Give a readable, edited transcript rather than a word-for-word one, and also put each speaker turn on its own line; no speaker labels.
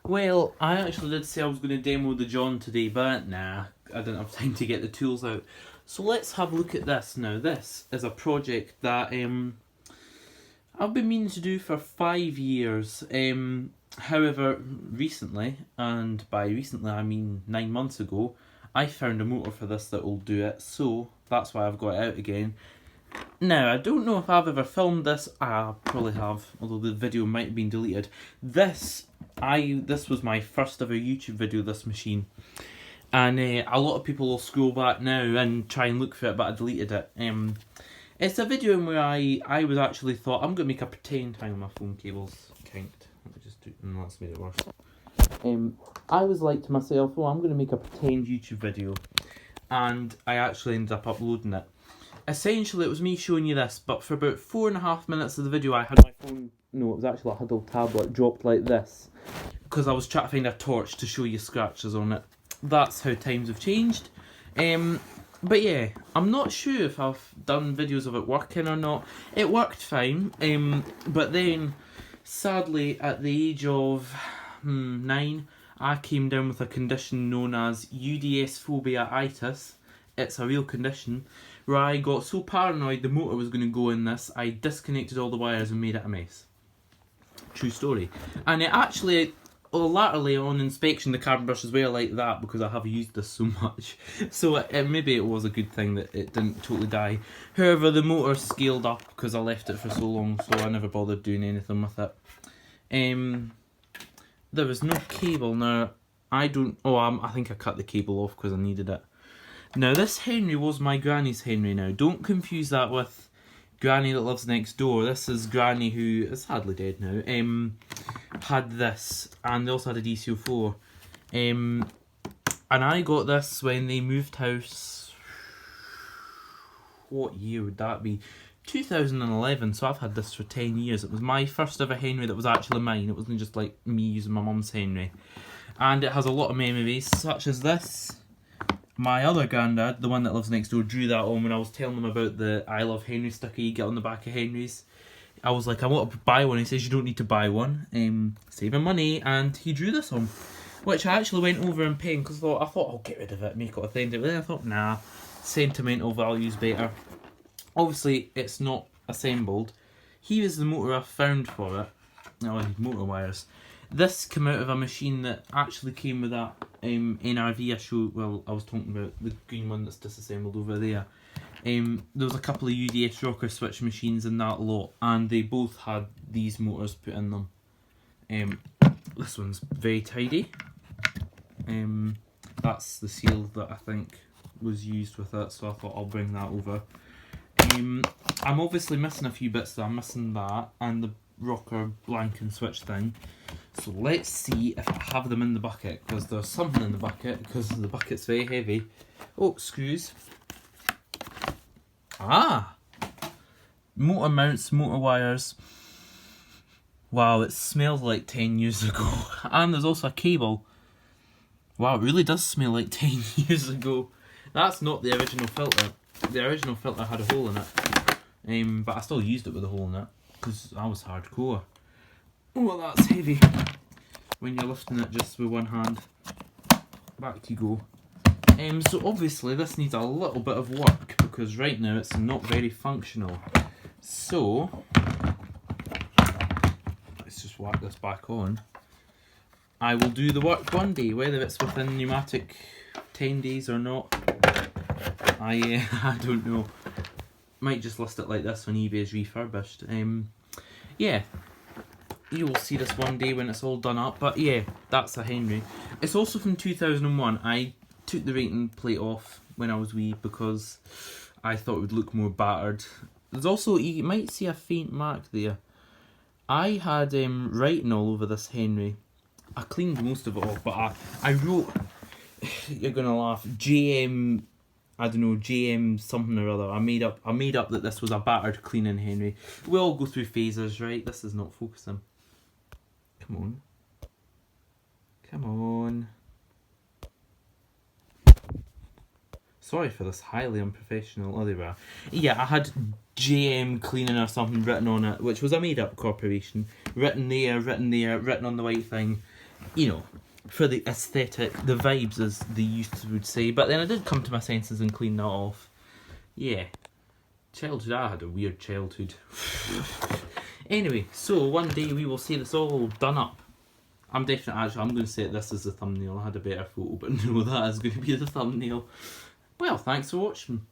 Well, I actually did say I was going to demo the John today, but nah, I didn't have time to get the tools out. So let's have a look at this now. This is a project that I've been meaning to do for 5 years. However, recently, and by recently I mean 9 months ago, I found a motor for this that will do it, so that's why I've got it out again. Now, I don't know if I've ever filmed this. I probably have, although the video might have been deleted. This was my first ever YouTube video, this machine. And a lot of people will scroll back now and try and look for it, but I deleted it. It's a video in where I was actually thought, I'm going to make a pretend... Hang on, my phone cable's kinked. Let me just do... No, that's made it worse. I was like to myself, oh, I'm going to make a pretend YouTube video. And I actually ended up uploading it. Essentially, it was me showing you this, but for about 4.5 minutes of the video, I had my phone... No, it was actually a Huddle tablet dropped like this. Because I was trying to find a torch to show you scratches on it. That's how times have changed. But yeah, I'm not sure if I've done videos of it working or not. It worked fine, but then, sadly, at the age of 9, I came down with a condition known as UDS phobia-itis. It's a real condition, where I got so paranoid the motor was going to go in this, I disconnected all the wires and made it a mess. True story. And it actually... Well, latterly on inspection the carbon brushes were like that because I have used this so much. So maybe it was a good thing that it didn't totally die. However, the motor scaled up because I left it for so long, so I never bothered doing anything with it. There was no cable. Now, I think I cut the cable off because I needed it. Now, this Henry was my granny's Henry now. Don't confuse that with Granny that lives next door. This is Granny, who is sadly dead now, had this, and they also had a DC04. And I got this when they moved house. What year would that be? 2011, so I've had this for 10 years. It was my first ever Henry that was actually mine. It wasn't just like me using my mum's Henry. And it has a lot of memories, such as this. My other granddad, the one that lives next door, drew that on when I was telling him about the I Love Henry sticker you get on the back of Henry's. I was like, I want to buy one. He says, you don't need to buy one. Saving money. And he drew this on, which I actually went over in pen because I thought I'll get rid of it, make it authentic. But then I thought, nah, sentimental value's better. Obviously, it's not assembled. Here is the motor I found for it. Now I need motor wires. This came out of a machine that actually came with that NRV I showed. Well, I was talking about the green one that's disassembled over there. There was a couple of UDS rocker switch machines in that lot, and they both had these motors put in them. This one's very tidy. That's the seal that I think was used with it, so I thought I'll bring that over. I'm obviously missing a few bits though. I'm missing that and the rocker blank and switch thing. So let's see if I have them in the bucket, because there's something in the bucket, because the bucket's very heavy. Oh, screws. Ah! Motor mounts, motor wires. Wow, it smells like 10 years ago. And there's also a cable. Wow, it really does smell like 10 years ago. That's not the original filter. The original filter had a hole in it. But I still used it with a hole in it, because I was hardcore. Oh, well, that's heavy. When you're lifting it just with one hand. Back you go. So obviously this needs a little bit of work, because right now it's not very functional. So, let's just whack this back on. I will do the work one day, whether it's within pneumatic 10 days or not. I don't know. Might just list it like this when eBay is refurbished. Yeah. You will see this one day when it's all done up, but yeah, that's a Henry. It's also from 2001. I took the rating plate off when I was wee because I thought it would look more battered. There's also, you might see a faint mark there. I had writing all over this Henry. I cleaned most of it off, but I wrote, you're gonna laugh, JM, I don't know, JM something or other. I made up that this was a battered cleaning Henry. We all go through phases, right? This is not focusing. Come on. Come on. Sorry for this highly unprofessional. Oh, there we are. Yeah, I had JM cleaning or something written on it, which was a made-up corporation. Written there, written on the white thing. you know, for the aesthetic, the vibes, as the youth would say. But then I did come to my senses and clean that off. Yeah. Childhood, I had a weird childhood. Anyway, so one day we will see this all done up. I'm going to set this as the thumbnail. I had a better photo, but no, that is going to be the thumbnail. Well, thanks for watching.